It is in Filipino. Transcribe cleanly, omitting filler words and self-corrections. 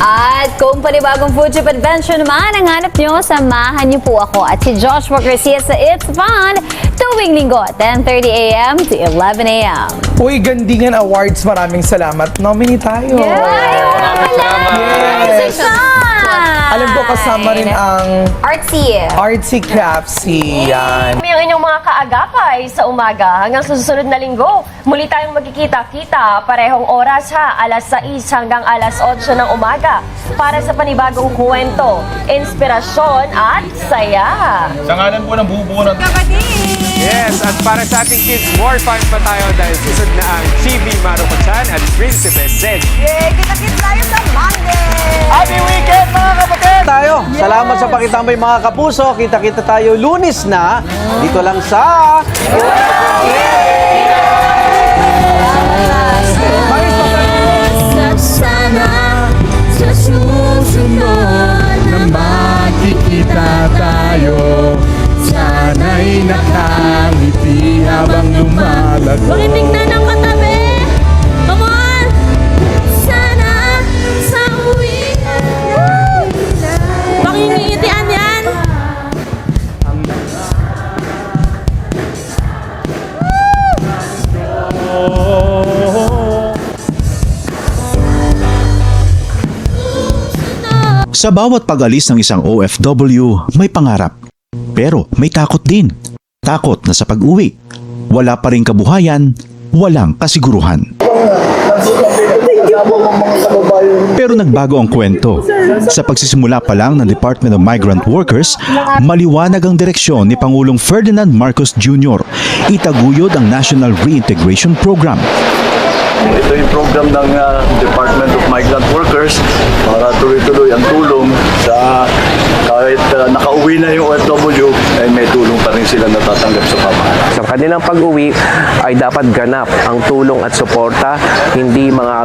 At kung panibagong food trip adventure naman ang hanap nyo, samahan niyo po ako at si Joshua Garcia sa It's Fun tuwing linggo, 10:30 a.m. to 11 a.m. Uy, Gandingan Awards, maraming salamat. Nominee tayo. Maraming salamat. Yes. Alam ko kasama rin ang Artsy. Craftsy. Yan. Kami ang inyong mga kaagapay sa umaga. Hanggang sa susunod na linggo, muli tayong magkikita-kita parehong oras alas 6 hanggang alas 8 ng umaga para sa panibagong kwento, inspirasyon at saya. Sa ngalan po ng bubuo ng Yes, at para sa ating kids, more fun pa tayo dahil susod na ang Chibi Maruko-chan at Prinsipe Zen. Yay! Kita-kits tayo sa Monday! Happy weekend mga kapatid! Tayo. Salamat sa pakitambay mga kapuso. Kita-kita tayo Lunes na dito lang sa Sana sa susunod na magkikita tayo. Sana'y nakangiti habang lumalago. Makinig na ng katabi! Come on! Sana sa uwian pakingitian yan! Sa bawat pag-alis ng isang OFW, may pangarap. Pero may takot din. Takot na sa pag-uwi, wala pa rin kabuhayan, walang kasiguruhan. Pero nagbago ang kwento. Sa pagsisimula pa lang ng Department of Migrant Workers, maliwanag ang direksyon ni Pangulong Ferdinand Marcos Jr. Itaguyod ang National Reintegration Program. Ito yung program ng Department of Migrant Workers para tuloy-tuloy ang tulong sa kahit nakauwi na yung OFW ay may tulong pa rin sila natatanggap sa pamahalaan. Sa kanilang pag-uwi ay dapat ganap ang tulong at suporta, hindi mga